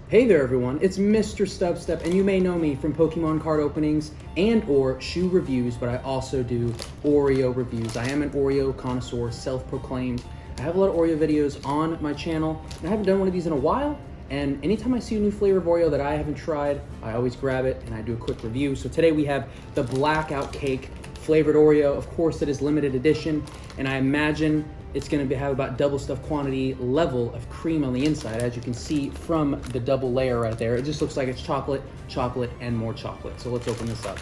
Hey there everyone, it's Misterstubstep, and you may know me from Pokemon card openings and or shoe reviews, but I also do Oreo reviews. I am an Oreo connoisseur, self-proclaimed. I have a lot of Oreo videos on my channel, and I haven't done one of these in a while, and anytime I see a new flavor of Oreo that I haven't tried, I always grab it and I do a quick review. So today we have the Blackout Cake flavored Oreo. Of course, it is limited edition, and I imagine it's going to have about double stuffed quantity level of cream on the inside, as you can see from the double layer right there. It just looks like it's chocolate, chocolate, and more chocolate. So let's open this up.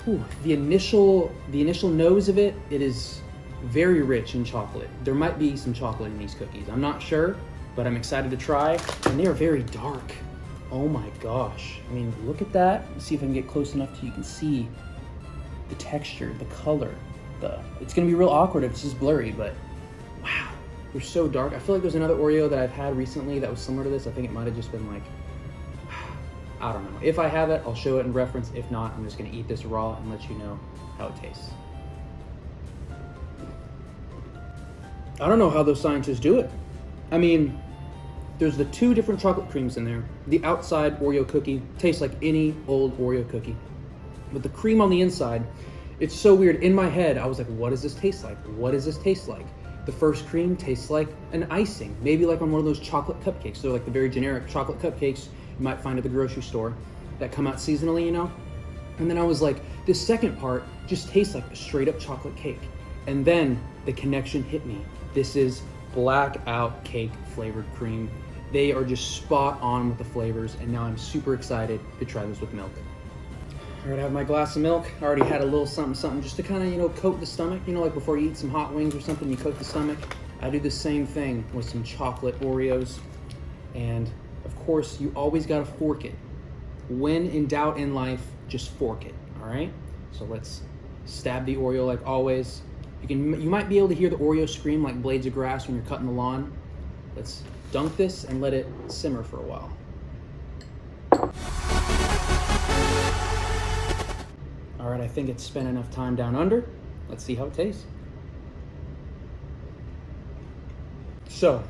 Ooh, the initial nose of it is very rich in chocolate. There might be some chocolate in these cookies. I'm not sure, but I'm excited to try. And they are very dark. Oh my gosh. I mean, look at that. Let's see if I can get close enough so you can see the texture, the color. It's gonna be real awkward if it's just blurry, but wow, they're so dark. I feel like there's another Oreo that I've had recently that was similar to this. I think it might have just been like, I don't know. If I have it, I'll show it in reference. If not, I'm just gonna eat this raw and let you know how it tastes. I don't know how those scientists do it. I mean, there's the two different chocolate creams in there. The outside Oreo cookie tastes like any old Oreo cookie, but the cream on the inside, it's so weird. In my head, I was like, what does this taste like? What does this taste like? The first cream tastes like an icing, maybe like on one of those chocolate cupcakes. They're like the very generic chocolate cupcakes you might find at the grocery store that come out seasonally, you know? And then I was like, this second part just tastes like a straight up chocolate cake. And then the connection hit me. This is Blackout Cake flavored cream. They are just spot on with the flavors, and now I'm super excited to try this with milk. I already have my glass of milk. I already had a little something just to kind of, coat the stomach. Like before you eat some hot wings or something, you coat the stomach. I do the same thing with some chocolate Oreos. And of course, you always gotta fork it. When in doubt in life, just fork it, all right? So let's stab the Oreo like always. You might be able to hear the Oreo scream like blades of grass when you're cutting the lawn. Let's dunk this and let it simmer for a while. All right, I think it's spent enough time down under. Let's see how it tastes. So,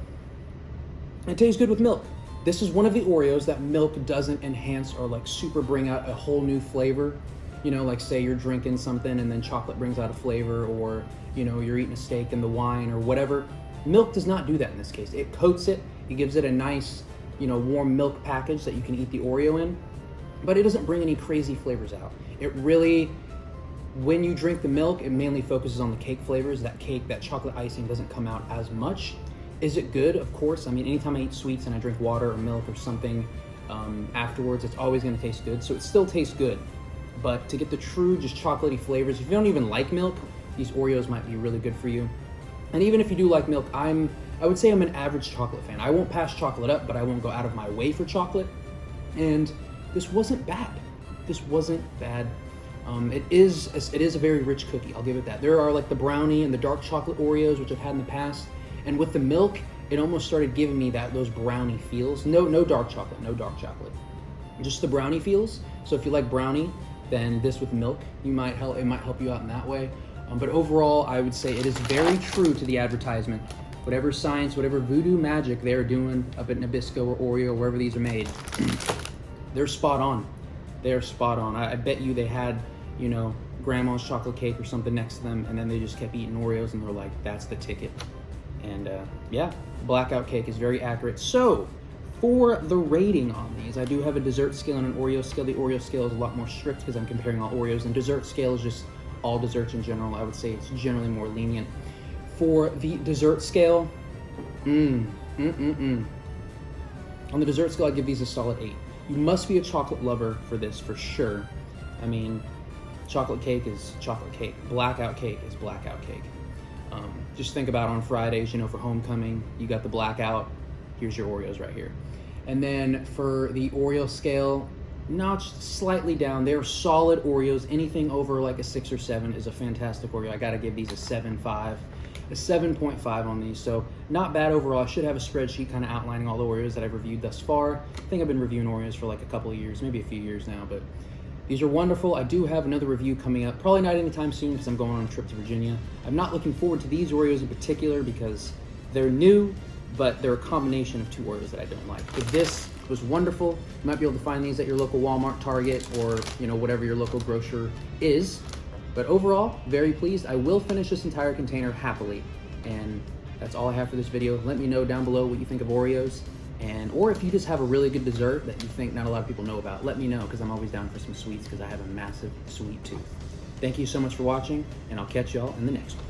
it tastes good with milk. This is one of the Oreos that milk doesn't enhance or like super bring out a whole new flavor. Like say you're drinking something and then chocolate brings out a flavor, or you're eating a steak and the wine or whatever. Milk does not do that in this case. It coats it, it gives it a nice, warm milk package that you can eat the Oreo in, but it doesn't bring any crazy flavors out. It really, when you drink the milk, it mainly focuses on the cake flavors. That chocolate icing doesn't come out as much. Is it good? Of course. I mean, anytime I eat sweets and I drink water or milk or something afterwards, it's always gonna taste good. So it still tastes good. But to get the true, just chocolatey flavors, if you don't even like milk, these Oreos might be really good for you. And even if you do like milk, I would say I'm an average chocolate fan. I won't pass chocolate up, but I won't go out of my way for chocolate. And this wasn't bad. This wasn't bad. It is a very rich cookie, I'll give it that. There are like the brownie and the dark chocolate Oreos, which I've had in the past. And with the milk, it almost started giving me those brownie feels. No dark chocolate, no dark chocolate. Just the brownie feels. So if you like brownie, then this with milk, it might help you out in that way. But overall, I would say it is very true to the advertisement. Whatever science, whatever voodoo magic they're doing up at Nabisco or Oreo, wherever these are made, they're spot on. They're spot on. I bet you they had, grandma's chocolate cake or something next to them, and then they just kept eating Oreos, and they're like, that's the ticket. And yeah, Blackout Cake is very accurate. So, for the rating on these, I do have a dessert scale and an Oreo scale. The Oreo scale is a lot more strict because I'm comparing all Oreos, and dessert scale is just all desserts in general. I would say it's generally more lenient. For the dessert scale, on the dessert scale, I'd give these a solid 8. You must be a chocolate lover for this, for sure. I mean, chocolate cake is chocolate cake. Blackout cake is blackout cake. Just think about on Fridays, for homecoming, you got the blackout, here's your Oreos right here. And then for the Oreo scale, notched slightly down. They're solid Oreos. Anything over like a 6 or 7 is a fantastic Oreo. I gotta give these a 7.5. A 7.5 on these, so not bad overall. I should have a spreadsheet kind of outlining all the Oreos that I've reviewed thus far. I think I've been reviewing Oreos for like a couple of years, maybe a few years now, but these are wonderful. I do have another review coming up, probably not anytime soon because I'm going on a trip to Virginia. I'm not looking forward to these Oreos in particular because they're new, but they're a combination of two Oreos that I don't like. But this was wonderful. You might be able to find these at your local Walmart, Target, or whatever your local grocer is. But overall, very pleased. I will finish this entire container happily. And that's all I have for this video. Let me know down below what you think of Oreos. Or if you just have a really good dessert that you think not a lot of people know about, let me know, because I'm always down for some sweets because I have a massive sweet tooth. Thank you so much for watching, and I'll catch y'all in the next one.